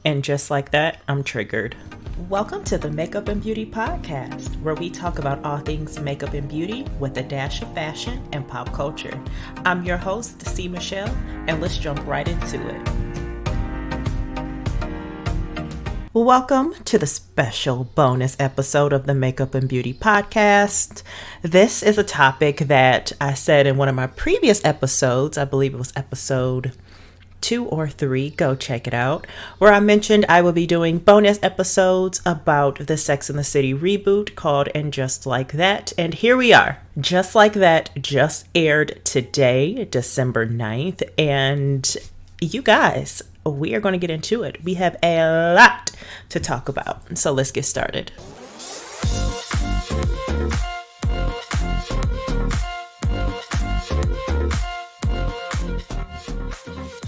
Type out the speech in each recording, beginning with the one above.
And just like that, I'm triggered. Welcome to the Makeup and Beauty Podcast, where we talk about all things makeup and beauty with a dash of fashion and pop culture. I'm your host, Cmichelle, and let's jump right into it. Welcome to the special bonus episode of the Makeup and Beauty Podcast. This is a topic that I said in one of my previous episodes, I believe it was episode 2 or 3, go check it out, where I mentioned I will be doing bonus episodes about the Sex and the City reboot called And Just Like That. And here we are. Just Like That just aired today, December 9th. And you guys, we are going to get into it. We have a lot to talk about. So let's get started.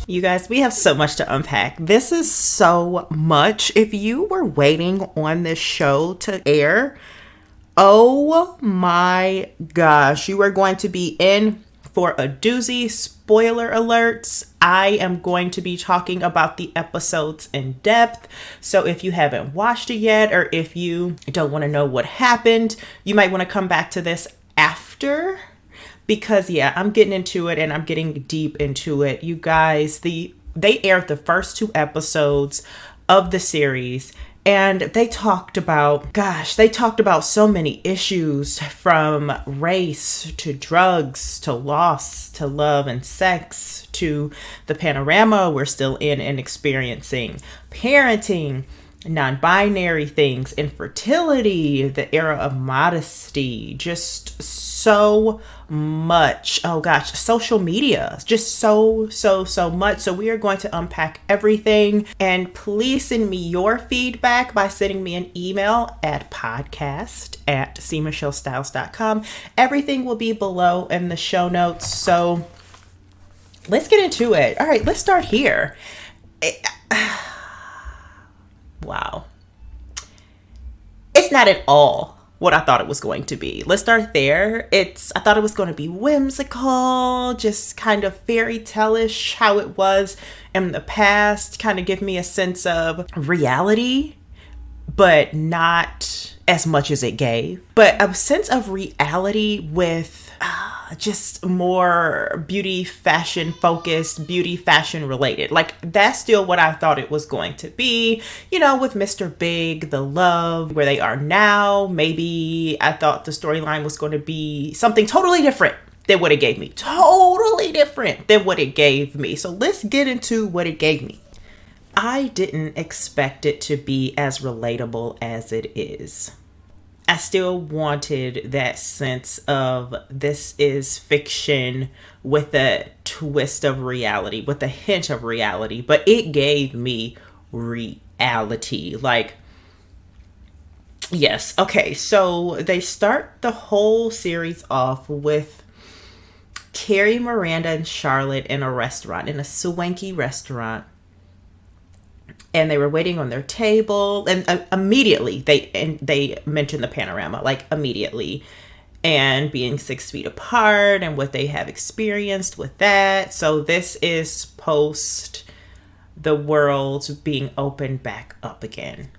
You guys, we have so much to unpack. This is so much. If you were waiting on this show to air, oh my gosh, you are going to be in for a doozy. Spoiler alerts. I am going to be talking about the episodes in depth. So if you haven't watched it yet, or if you don't want to know what happened, you might want to come back to this after. Because yeah, I'm getting into it and I'm getting deep into it. You guys, they aired the first 2 episodes of the series and they talked about so many issues, from race to drugs to loss to love and sex to the panorama we're still in and experiencing, parenting, non-binary things, infertility, the era of modesty, just so much. Oh gosh, social media, just so much. So we are going to unpack everything, and please send me your feedback by sending me an email at podcast@Cmichellestyles.com. Everything will be below in the show notes. So let's get into it. All right, let's start here. Wow. It's not at all what I thought it was going to be. Let's start there. I thought it was going to be whimsical, just kind of fairy tale-ish, how it was in the past, kind of give me a sense of reality, but not as much as it gave. But a sense of reality with just more beauty fashion focused, beauty fashion related. Like, that's still what I thought it was going to be, you know, with Mr. Big, the love, where they are now. Maybe I thought the storyline was going to be something totally different than what it gave me. Totally different than what it gave me. So let's get into what it gave me. I didn't expect it to be as relatable as it is. I still wanted that sense of this is fiction with a twist of reality, with a hint of reality, but it gave me reality. Like, yes. Okay. So they start the whole series off with Carrie, Miranda, and Charlotte in a restaurant, in a swanky restaurant. And they were waiting on their table, and immediately they mentioned the panorama, like immediately, and being 6 feet apart and what they have experienced with that. So this is post the world being opened back up again.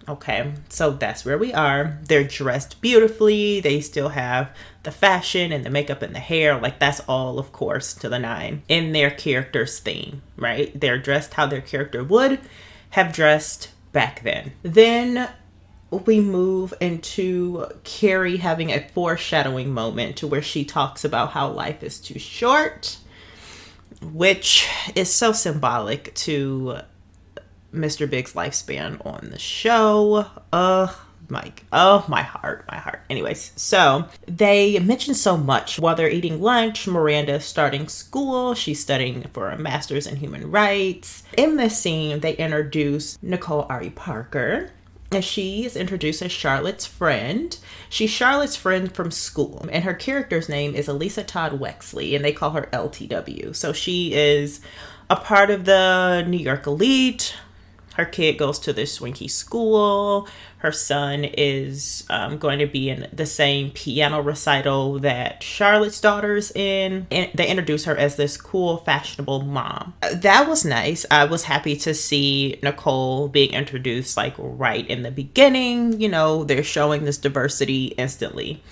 Okay, so that's where we are. They're dressed beautifully. They still have the fashion and the makeup and the hair. Like, that's all, of course, to the 9 in their character's theme, right? They're dressed how their character would have dressed back then. Then we move into Carrie having a foreshadowing moment to where she talks about how life is too short, which is so symbolic to Mr. Big's lifespan on the show. My heart. Anyways, so they mention so much while they're eating lunch. Miranda's starting school. She's studying for a master's in human rights. In this scene, they introduce Nicole Ari Parker, and she is introduced as Charlotte's friend. She's Charlotte's friend from school, and her character's name is Elisa Todd Wexley, and they call her LTW. So she is a part of the New York elite. Her kid goes to this swanky school. Her son is going to be in the same piano recital that Charlotte's daughter's in. And they introduce her as this cool, fashionable mom. That was nice. I was happy to see Nicole being introduced like right in the beginning. You know, they're showing this diversity instantly.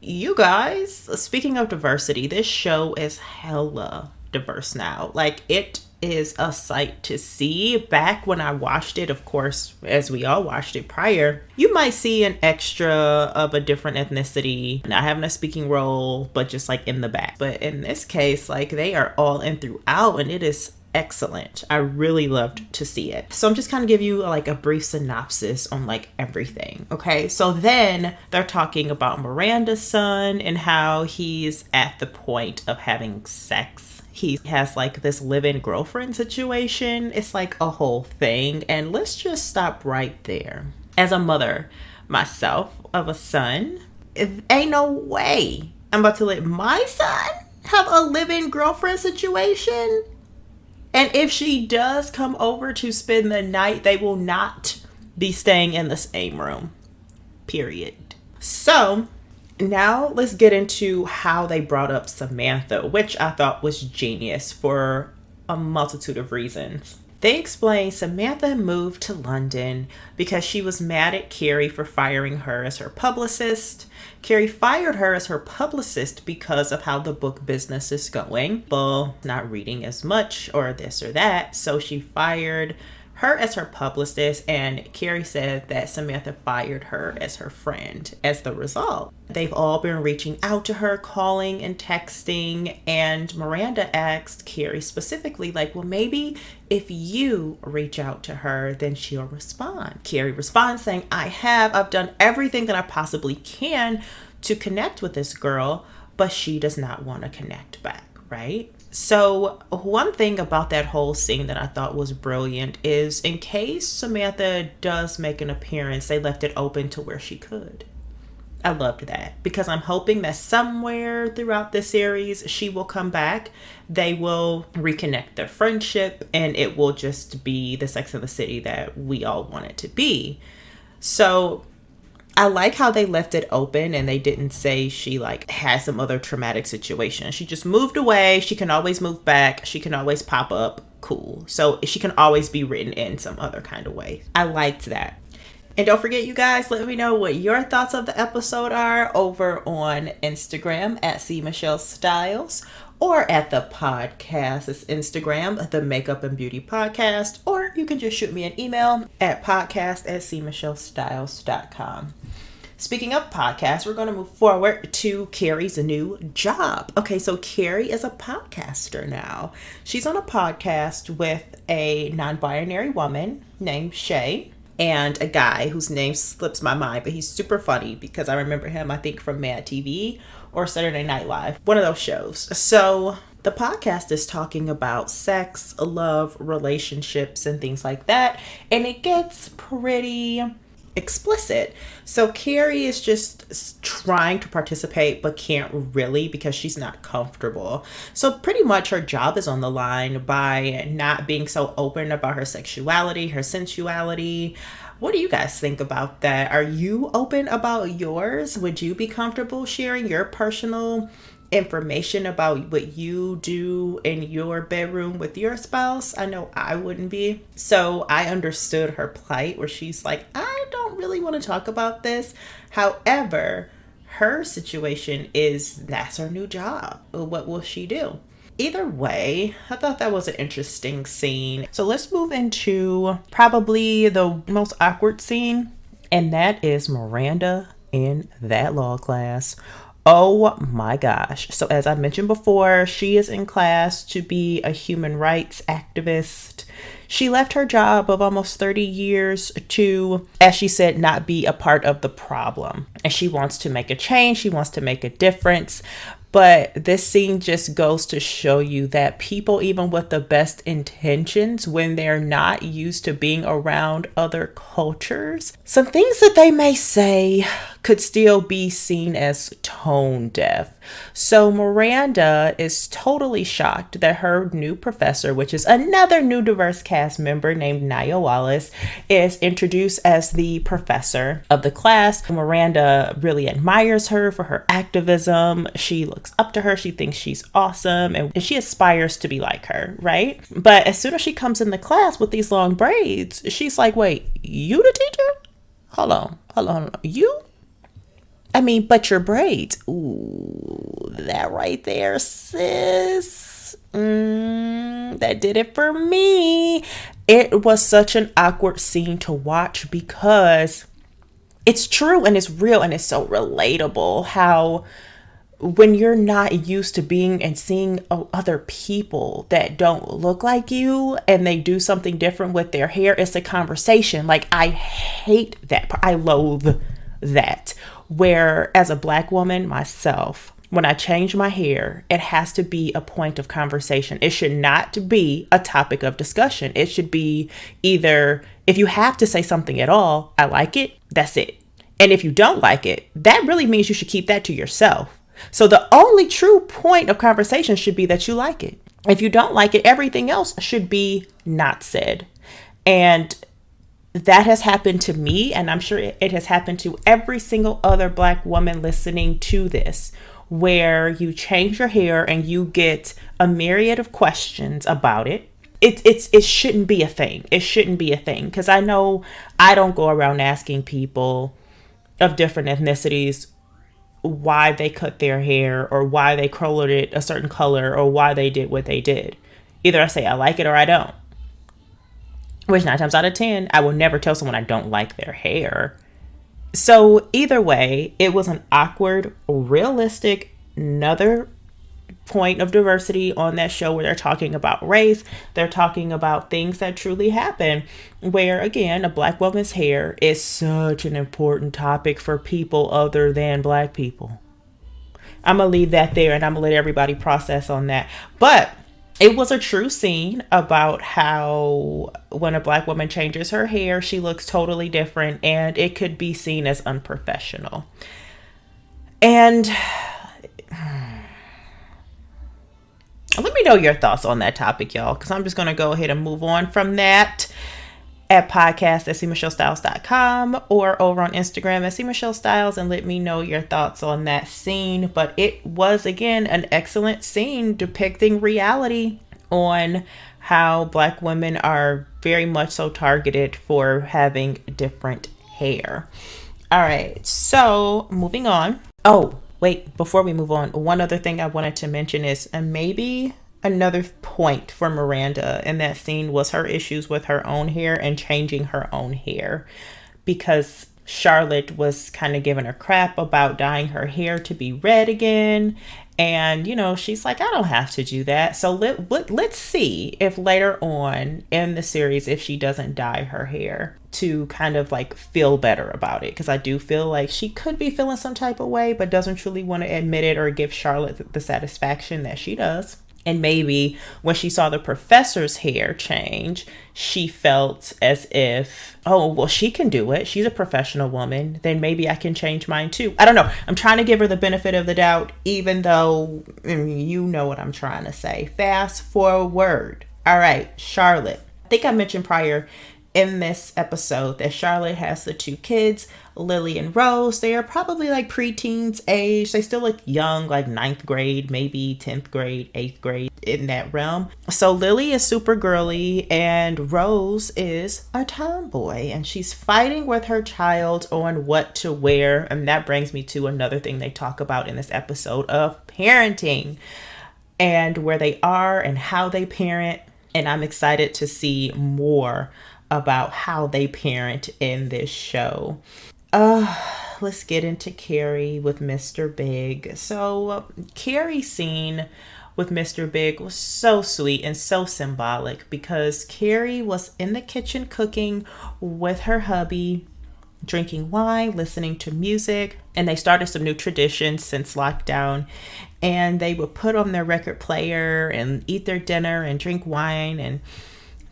You guys, speaking of diversity, this show is hella diverse now. Like, it is a sight to see. Back when I watched it, of course, as we all watched it prior, you might see an extra of a different ethnicity not having a speaking role, but just like in the back. But in this case, like, they are all in throughout, and it is excellent. I really loved to see it. So I'm just kind of give you like a brief synopsis on like everything. Okay, so then they're talking about Miranda's son and how he's at the point of having sex. He has like this live-in girlfriend situation. It's like a whole thing. And let's just stop right there. As a mother myself of a son, ain't no way I'm about to let my son have a live-in girlfriend situation. And if she does come over to spend the night, they will not be staying in the same room. Period. So now let's get into how they brought up Samantha, which I thought was genius for a multitude of reasons. They explained Samantha moved to London because she was mad at Carrie for firing her as her publicist. Carrie fired her as her publicist because of how the book business is going. Well, not reading as much or this or that. So she fired her as her publicist, and Carrie said that Samantha fired her as her friend as the result. They've all been reaching out to her, calling and texting, and Miranda asked Carrie specifically, like, well, maybe if you reach out to her, then she'll respond. Carrie responds saying, I've done everything that I possibly can to connect with this girl, but she does not want to connect back, right? So one thing about that whole scene that I thought was brilliant is in case Samantha does make an appearance, they left it open to where she could. I loved that because I'm hoping that somewhere throughout the series, she will come back. They will reconnect their friendship and it will just be the Sex and the City that we all want it to be. So I like how they left it open and they didn't say she like had some other traumatic situation. She just moved away. She can always move back. She can always pop up. Cool. So she can always be written in some other kind of way. I liked that. And don't forget, you guys, let me know what your thoughts of the episode are over on Instagram at Cmichellestyles or at the podcast's Instagram, the Makeup and Beauty Podcast, or you can just shoot me an email at podcast@cmichellestyles.com. Speaking of podcasts, we're going to move forward to Carrie's new job. Okay, so Carrie is a podcaster now. She's on a podcast with a non-binary woman named Shay and a guy whose name slips my mind, but he's super funny because I remember him, I think, from Mad TV or Saturday Night Live, one of those shows. So the podcast is talking about sex, love, relationships, and things like that, and it gets pretty explicit. So Carrie is just trying to participate but can't really because she's not comfortable. So pretty much her job is on the line by not being so open about her sexuality, her sensuality. What do you guys think about that? Are you open about yours? Would you be comfortable sharing your personal information about what you do in your bedroom with your spouse? I know I wouldn't be. So I understood her plight where she's like, I don't really want to talk about this. However, her situation is that's her new job. What will she do? Either way, I thought that was an interesting scene. So let's move into probably the most awkward scene, and that is Miranda in that law class. Oh my gosh. So as I mentioned before, she is in class to be a human rights activist. She left her job of almost 30 years to, as she said, not be a part of the problem. And she wants to make a change. She wants to make a difference. But this scene just goes to show you that people, even with the best intentions, when they're not used to being around other cultures, some things that they may say could still be seen as tone deaf. So Miranda is totally shocked that her new professor, which is another new diverse cast member named Nia Wallace, is introduced as the professor of the class. Miranda really admires her for her activism. She looks up to her. She thinks she's awesome, and she aspires to be like her, right? But as soon as she comes in the class with these long braids, she's like, wait, you the teacher? Hold on. You? I mean, but your braids. Ooh, that right there, sis. That did it for me. It was such an awkward scene to watch because it's true and it's real and it's so relatable how when you're not used to being and seeing other people that don't look like you and they do something different with their hair, it's a conversation. Like, I hate that. I loathe that. Where as a Black woman myself, when I change my hair, it has to be a point of conversation. It should not be a topic of discussion. It should be either, if you have to say something at all, I like it, that's it. And if you don't like it, that really means you should keep that to yourself. So the only true point of conversation should be that you like it. If you don't like it, everything else should be not said. And that has happened to me, and I'm sure it has happened to every single other Black woman listening to this, where you change your hair and you get a myriad of questions about it. It shouldn't be a thing. It shouldn't be a thing, because I know I don't go around asking people of different ethnicities why they cut their hair or why they colored it a certain color or why they did what they did. Either I say I like it or I don't. Which 9 times out of 10, I will never tell someone I don't like their hair. So either way, it was an awkward, realistic, another point of diversity on that show where they're talking about race. They're talking about things that truly happen, where again, a Black woman's hair is such an important topic for people other than Black people. I'm going to leave that there and I'm going to let everybody process on that. But it was a true scene about how when a Black woman changes her hair, she looks totally different and it could be seen as unprofessional. And let me know your thoughts on that topic, y'all, because I'm just going to go ahead and move on from that at podcast@Cmichellestyles.com or over on Instagram at Cmichellestyles, and let me know your thoughts on that scene. But it was, again, an excellent scene depicting reality on how Black women are very much so targeted for having different hair. All right, so moving on. Oh, wait, before we move on, one other thing I wanted to mention is, and maybe another point for Miranda in that scene was her issues with her own hair and changing her own hair, because Charlotte was kind of giving her crap about dyeing her hair to be red again. And, you know, she's like, I don't have to do that. So let's see if later on in the series, if she doesn't dye her hair to kind of like feel better about it. Because I do feel like she could be feeling some type of way, but doesn't truly want to admit it or give Charlotte the satisfaction that she does. And maybe when she saw the professor's hair change, she felt as if, oh, well, she can do it. She's a professional woman. Then maybe I can change mine too. I don't know. I'm trying to give her the benefit of the doubt, even though you know what I'm trying to say. Fast forward. All right, Charlotte. I think I mentioned prior in this episode that Charlotte has the 2 kids, Lily and Rose. They are probably like preteens age. They still look young, like 9th grade, maybe 10th grade, 8th grade, in that realm. So Lily is super girly and Rose is a tomboy, and she's fighting with her child on what to wear. And that brings me to another thing they talk about in this episode of parenting and where they are and how they parent. And I'm excited to see more about how they parent in this show. Let's get into Carrie with Mr. Big. So Carrie's scene with Mr. Big was so sweet and so symbolic, because Carrie was in the kitchen cooking with her hubby, drinking wine, listening to music, and they started some new traditions since lockdown. And they would put on their record player and eat their dinner and drink wine and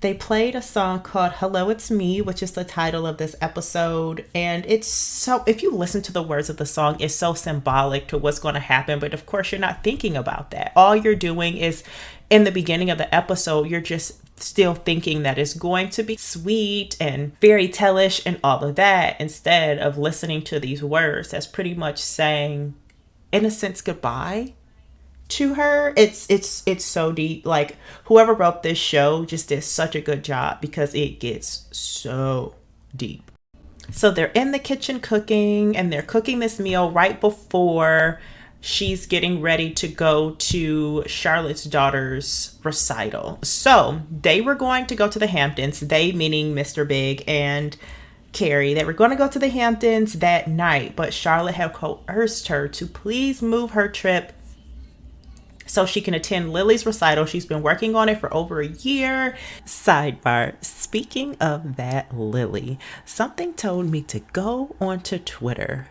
They played a song called Hello, It's Me, which is the title of this episode. And it's so, if you listen to the words of the song, it's so symbolic to what's going to happen. But of course, you're not thinking about that. All you're doing is, in the beginning of the episode, you're just still thinking that it's going to be sweet and fairy tale-ish and all of that, instead of listening to these words that's pretty much saying, in a sense, goodbye to her. It's so deep. Like, whoever wrote this show just did such a good job because it gets so deep. So they're in the kitchen cooking, and they're cooking this meal right before she's getting ready to go to Charlotte's daughter's recital. So they were going to go to the Hamptons, they meaning Mr. Big and Carrie. They were going to go to the Hamptons that night, but Charlotte had coerced her to please move her trip so she can attend Lily's recital. She's been working on it for over a year. Sidebar, speaking of that Lily, something told me to go onto Twitter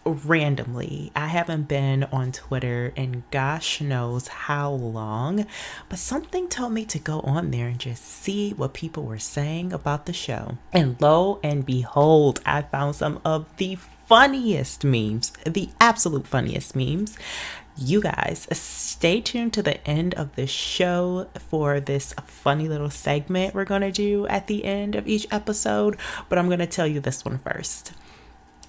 randomly. I haven't been on Twitter in gosh knows how long, but something told me to go on there and just see what people were saying about the show. And lo and behold, I found some of the funniest memes, the absolute funniest memes. You guys, stay tuned to the end of the show for this funny little segment we're going to do at the end of each episode, but I'm going to tell you this one first.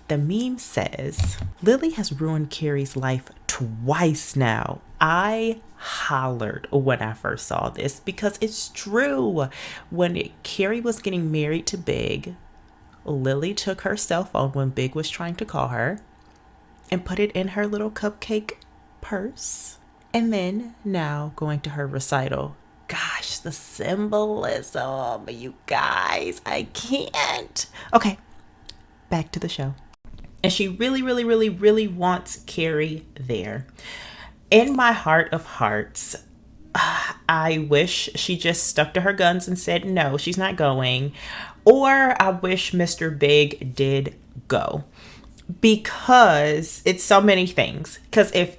The meme says, Lily has ruined Carrie's life twice now. I hollered when I first saw this because it's true. When Carrie was getting married to Big, Lily took her cell phone when Big was trying to call her and put it in her little cupcake purse. And then now going to her recital. Gosh, the symbolism, you guys, I can't. Okay, back to the show. And she really, really, really, really wants Carrie there. In my heart of hearts, I wish she just stuck to her guns and said, no, she's not going. Or I wish Mr. Big did go. Because it's so many things. Because if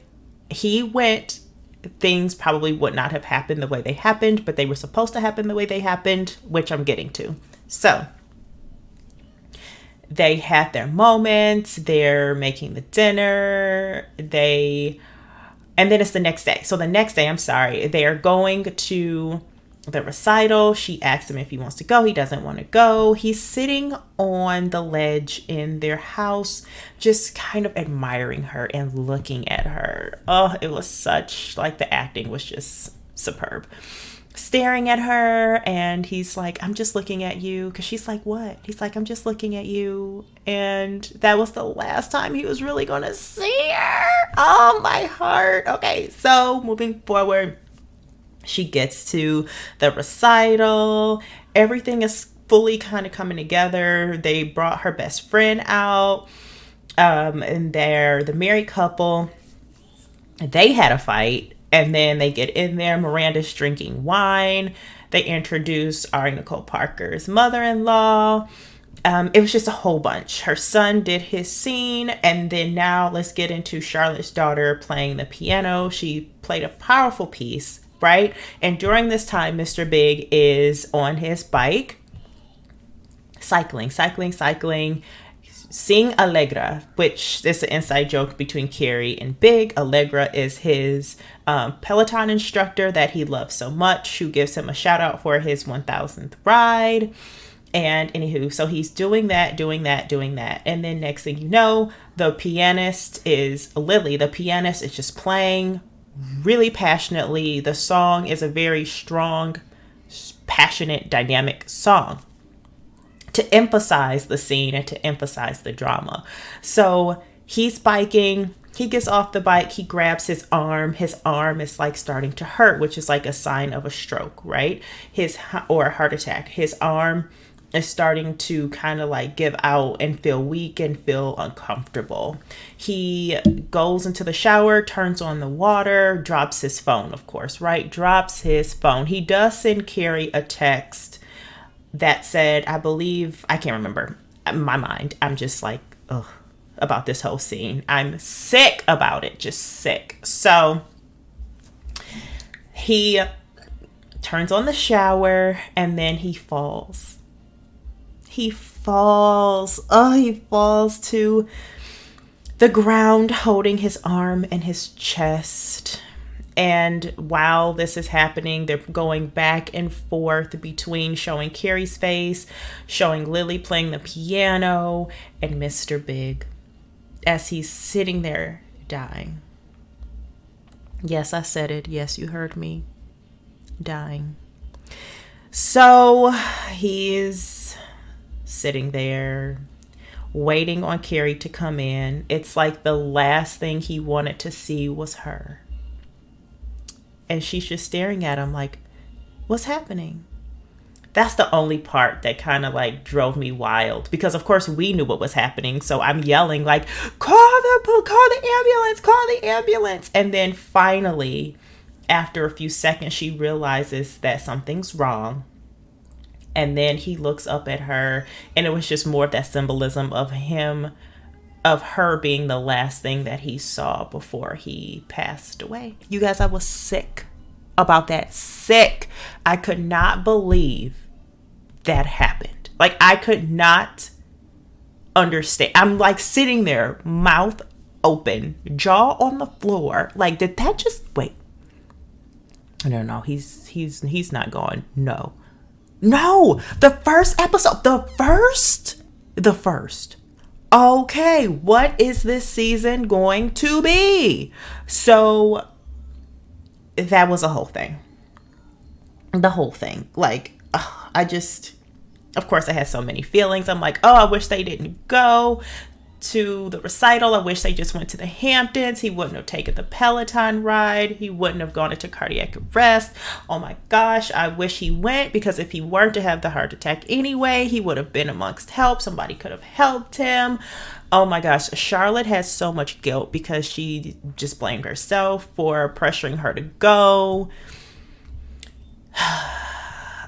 he went, things probably would not have happened the way they happened. But they were supposed to happen the way they happened, which I'm getting to. So they had their moments, they're making the dinner, and then it's the next day. So the next day, they are going to the recital. She asks him if he wants to go. He doesn't want to go. He's sitting on the ledge in their house, just kind of admiring her and looking at her. Oh, it was such, like, the acting was just superb. Staring at her, and he's like, I'm just looking at you. Because she's like, what? He's like, I'm just looking at you. And that was the last time he was really going to see her. Oh, my heart. Okay, so moving forward, she gets to the recital. Everything is fully kind of coming together. They brought her best friend out, and they're the married couple. They had a fight. And then they get in there. Miranda's drinking wine. They introduce Ari Nicole Parker's mother-in-law. It was just a whole bunch. Her son did his scene. And then now let's get into Charlotte's daughter playing the piano. She played a powerful piece, right? And during this time, Mr. Big is on his bike, cycling. Seeing Allegra, which is an inside joke between Carrie and Big. Allegra is his Peloton instructor that he loves so much, who gives him a shout out for his 1000th ride. And anywho, so he's doing that. And then next thing you know, the pianist is Lily. The pianist is just playing really passionately. The song is a very strong, passionate, dynamic song to emphasize the scene and to emphasize the drama. So he's biking. He gets off the bike. He grabs his arm. His arm is like starting to hurt, which is like a sign of a stroke, right? Or a heart attack. His arm is starting to kind of like give out and feel weak and feel uncomfortable. He goes into the shower, turns on the water, drops his phone, of course, right? Drops his phone. He does send Carrie a text that said, I believe, I can't remember. In my mind, I'm just like, ugh, about this whole scene. I'm sick about it, just sick. So he turns on the shower, and then he falls. He falls. Oh, he falls to the ground, holding his arm and his chest. And while this is happening, they're going back and forth between showing Carrie's face, showing Lily playing the piano, and Mr. Big as he's sitting there dying. Yes, I said it. Yes, you heard me. Dying. So he's sitting there waiting on Carrie to come in. It's like the last thing he wanted to see was her. And she's just staring at him like, what's happening? That's the only part that kind of like drove me wild, because of course we knew what was happening. So I'm yelling like, call the ambulance. And then finally, after a few seconds, she realizes that something's wrong. And then he looks up at her, and it was just more of that symbolism of her being the last thing that he saw before he passed away. You guys, I was sick about that. Sick. I could not believe that happened. Like, I could not understand. I'm like sitting there, mouth open, jaw on the floor. Like, did that just wait? No, he's not gone. No, the first episode, the first. Okay, what is this season going to be? So that was a whole thing. The whole thing. Like, of course I had so many feelings. I'm like, oh, I wish they didn't go to the recital. I wish they just went to the Hamptons. He wouldn't have taken the Peloton ride. He wouldn't have gone into cardiac arrest. Oh my gosh, I wish he went, because if he were to have the heart attack anyway, he would have been amongst help. Somebody could have helped him. Oh my gosh, Charlotte has so much guilt because she just blamed herself for pressuring her to go.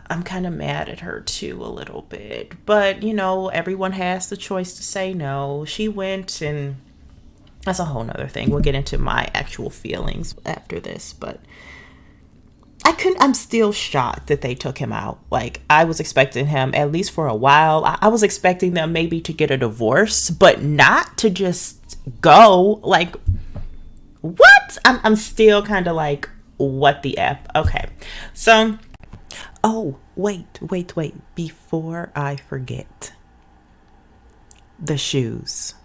I'm kind of mad at her too a little bit, but you know, everyone has the choice to say no. She went, and that's a whole nother thing. We'll get into my actual feelings after this, but I'm still shocked that they took him out. Like, I was expecting him, at least for a while, I was expecting them maybe to get a divorce, but not to just go. Like, what? I'm still kind of like, what the F? Okay, so oh, wait. Before I forget. The shoes.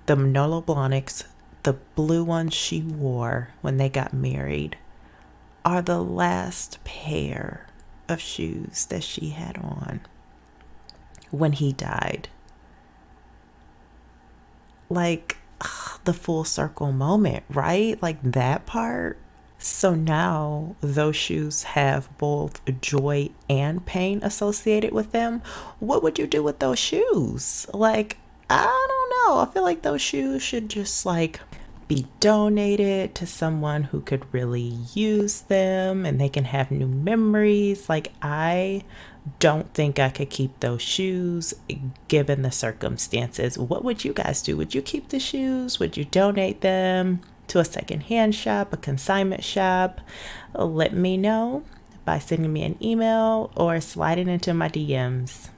The Manolo Blahniks, the blue ones she wore when they got married, are the last pair of shoes that she had on when he died. Like, the full circle moment, right? Like, that part. So now those shoes have both joy and pain associated with them. What would you do with those shoes? Like, I don't know. I feel like those shoes should just like be donated to someone who could really use them, and they can have new memories. Like, I don't think I could keep those shoes given the circumstances. What would you guys do? Would you keep the shoes? Would you donate them to a secondhand shop, a consignment shop? Let me know by sending me an email or sliding into my DMs.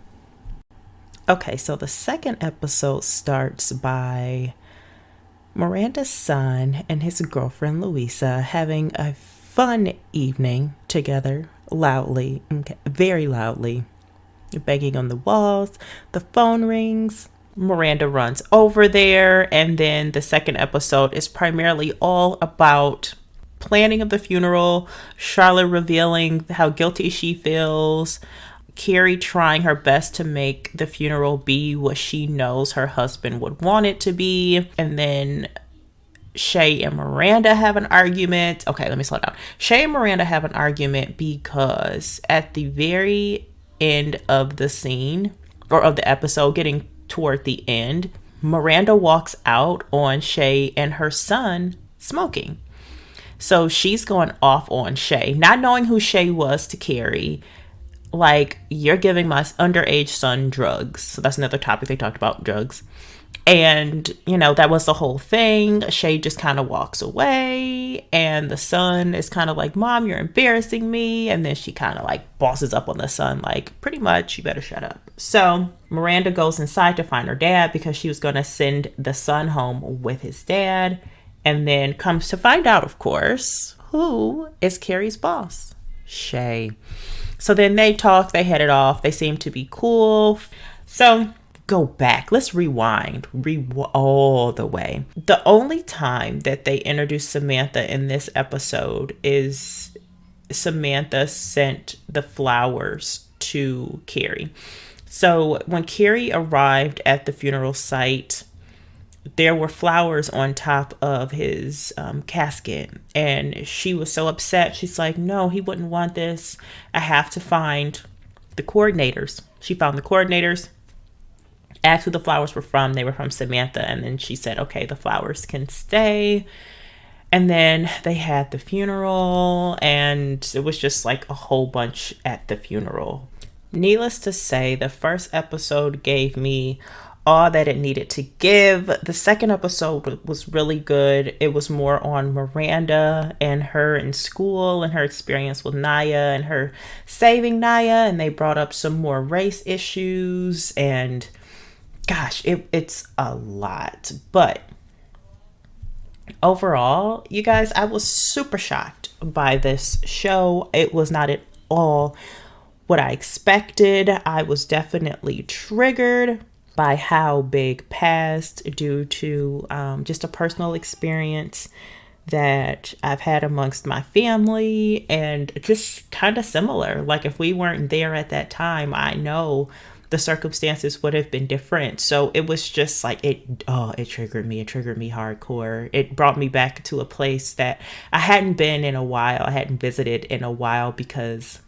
Okay, so the second episode starts by Miranda's son and his girlfriend Louisa having a fun evening together, loudly, very loudly, banging on the walls. The phone rings. Miranda runs over there, and then the second episode is primarily all about planning of the funeral, Charlotte revealing how guilty she feels, Carrie trying her best to make the funeral be what she knows her husband would want it to be, and then Shay and Miranda have an argument. Okay, let me slow down. Shay and Miranda have an argument because at the very end of the scene, or of the episode, getting toward the end, Miranda walks out on Shay and her son smoking. So she's going off on Shay, not knowing who Shay was to Carrie, Like, you're giving my underage son drugs. So that's another topic they talked about, drugs. And, you know, that was the whole thing. Shay just kind of walks away, and the son is kind of like, Mom, you're embarrassing me. And then she kind of like bosses up on the son, like, pretty much, you better shut up. So Miranda goes inside to find her dad because she was going to send the son home with his dad. And then comes to find out, of course, who is Carrie's boss? Shay. So then they talk, they headed off. They seem to be cool. So go back. Let's rewind all the way. The only time that they introduced Samantha in this episode is Samantha sent the flowers to Carrie. So when Carrie arrived at the funeral site, there were flowers on top of his casket, and she was so upset. She's like, no, he wouldn't want this. I have to find the coordinators. She found the coordinators, asked who the flowers were from. They were from Samantha. And then she said, okay, the flowers can stay. And then they had the funeral, and it was just like a whole bunch at the funeral. Needless to say, the first episode gave me all that it needed to give. The second episode was really good. It was more on Miranda and her in school and her experience with Naya and her saving Naya. And they brought up some more race issues, and gosh, it's a lot. But overall, you guys, I was super shocked by this show. It was not at all what I expected. I was definitely triggered by how Big passed due to just a personal experience that I've had amongst my family, and just kind of similar. Like, if we weren't there at that time, I know the circumstances would have been different. So it was just like, it triggered me. It triggered me hardcore. It brought me back to a place that I hadn't been in a while. I hadn't visited in a while because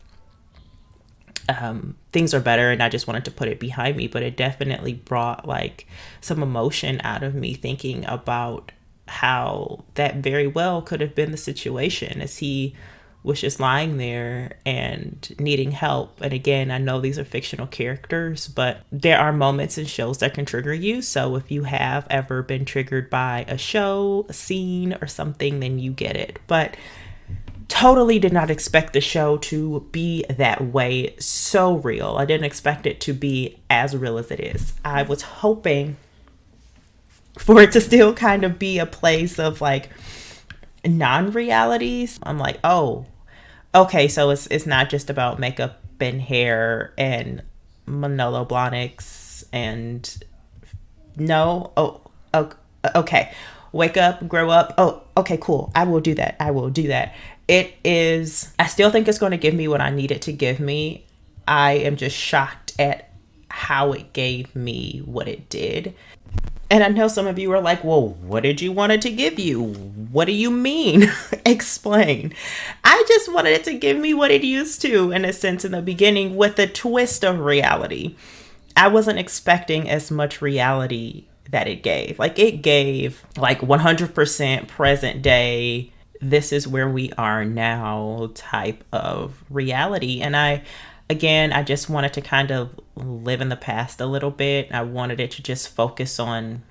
things are better, and I just wanted to put it behind me. But it definitely brought like some emotion out of me, thinking about how that very well could have been the situation, as he was just lying there and needing help. And again, I know these are fictional characters, but there are moments in shows that can trigger you. So if you have ever been triggered by a show, a scene, or something, then you get it. But totally did not expect the show to be that way. So real. I didn't expect it to be as real as it is. I was hoping for it to still kind of be a place of like non-realities. I'm like, oh, okay, so it's not just about makeup and hair and Manolo Blahniks and no. Oh, okay. Wake up, grow up. Oh, okay, cool. I will do that. It is, I still think it's going to give me what I need it to give me. I am just shocked at how it gave me what it did. And I know some of you are like, well, what did you want it to give you? What do you mean? Explain. I just wanted it to give me what it used to, in a sense, in the beginning, with a twist of reality. I wasn't expecting as much reality that it gave. Like, it gave like 100% present day, this is where we are now type of reality. And I just wanted to kind of live in the past a little bit. I wanted it to just focus on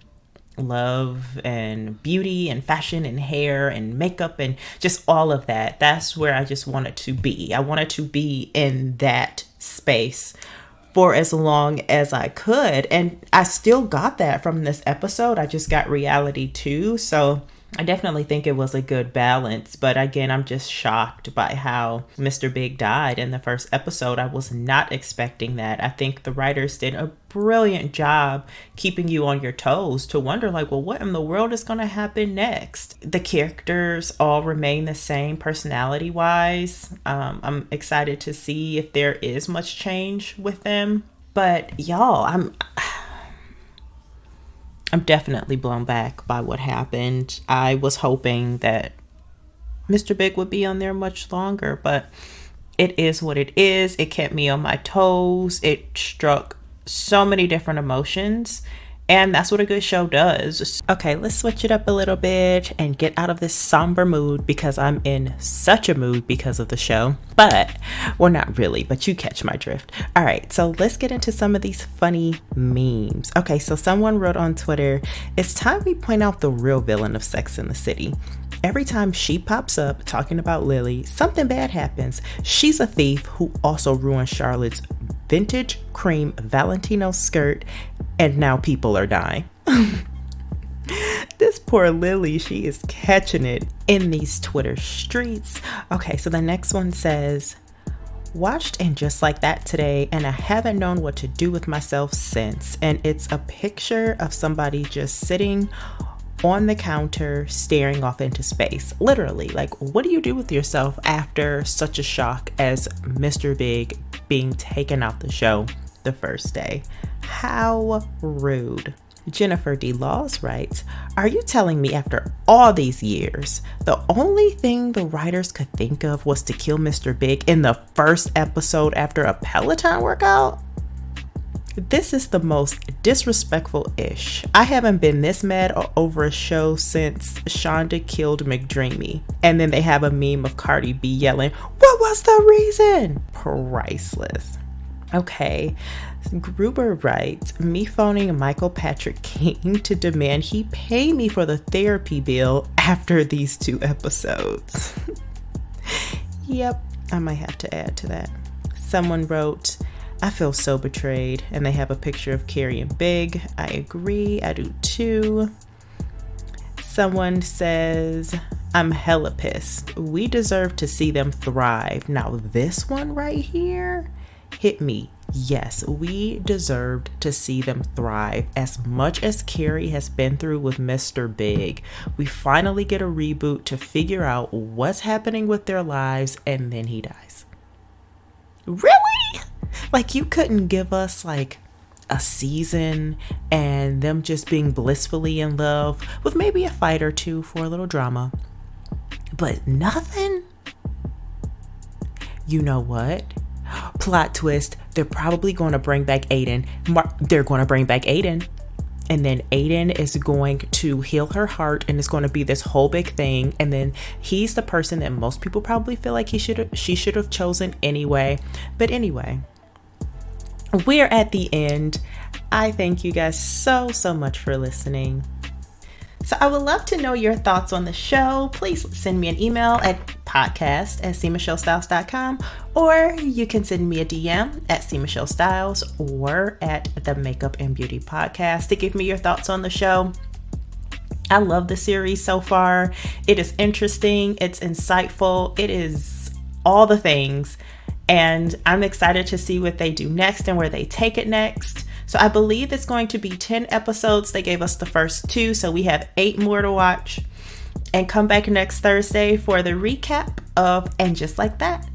love and beauty and fashion and hair and makeup and just all of that. That's where I just wanted to be. I wanted to be in that space for as long as I could. And I still got that from this episode. I just got reality too. So I definitely think it was a good balance. But again, I'm just shocked by how Mr. Big died in the first episode. I was not expecting that. I think the writers did a brilliant job keeping you on your toes to wonder, like, well, what in the world is going to happen next? The characters all remain the same personality wise. I'm excited to see if there is much change with them. But y'all, I'm definitely blown back by what happened. I was hoping that Mr. Big would be on there much longer, but it is what it is. It kept me on my toes. It struck so many different emotions, And that's what a good show does. Okay, let's switch it up a little bit and get out of this somber mood because I'm in such a mood because of the show. But, well, not really, but you catch my drift. All right, so let's get into some of these funny memes. Okay, so someone wrote on Twitter, "It's time we point out the real villain of Sex and the City. Every time she pops up talking about Lily, something bad happens. She's a thief who also ruined Charlotte's vintage cream Valentino skirt, and now people are dying." This poor Lily, she is catching it in these Twitter streets. Okay, so the next one says, "Watched And Just Like That today, and I haven't known what to do with myself since." And it's a picture of somebody just sitting on the counter staring off into space. Literally, like, what do you do with yourself after such a shock as Mr. Big being taken out the show the first day? How rude. Jennifer D. Laws writes, "Are you telling me after all these years, the only thing the writers could think of was to kill Mr. Big in the first episode after a Peloton workout? This is the most disrespectful-ish. I haven't been this mad over a show since Shonda killed McDreamy." And then they have a meme of Cardi B yelling, "What was the reason?" Priceless. Okay, Gruber writes, "Me phoning Michael Patrick King to demand he pay me for the therapy bill after these 2 episodes." Yep, I might have to add to that. Someone wrote, "I feel so betrayed," and they have a picture of Carrie and Big. I agree, I do too. Someone says, "I'm hella pissed. We deserve to see them thrive. Now this one right here hit me. Yes, we deserved to see them thrive. As much as Carrie has been through with Mr. Big, we finally get a reboot to figure out what's happening with their lives, and then he dies." Really? Like, you couldn't give us like a season and them just being blissfully in love with maybe a fight or two for a little drama, but nothing? You know what? Plot twist, they're probably going to bring back Aiden. They're going to bring back Aiden. And then Aiden is going to heal her heart, and it's going to be this whole big thing. And then he's the person that most people probably feel like she should have chosen anyway. But anyway, we're at the end. I thank you guys so much for listening. So I would love to know your thoughts on the show. Please send me an email at podcast@Cmichellestyles.com, or you can send me a DM at Cmichellestyles or at the Makeup and Beauty Podcast to give me your thoughts on the show. I love the series so far. It is interesting. It's insightful. It is all the things. And I'm excited to see what they do next and where they take it next. So I believe it's going to be 10 episodes. They gave us the first 2, so we have 8 more to watch. And come back next Thursday for the recap of And Just Like That.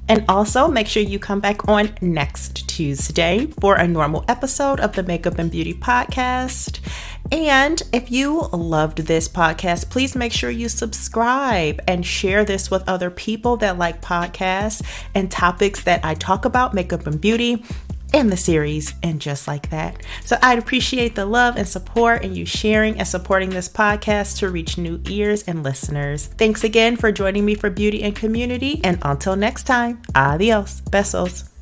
And also make sure you come back on next Tuesday for a normal episode of the Makeup and Beauty Podcast. And if you loved this podcast, please make sure you subscribe and share this with other people that like podcasts and topics that I talk about, makeup and beauty, in the series And Just Like That. So I'd appreciate the love and support and you sharing and supporting this podcast to reach new ears and listeners. Thanks again for joining me for Beauty and Community. And until next time, adios. Besos.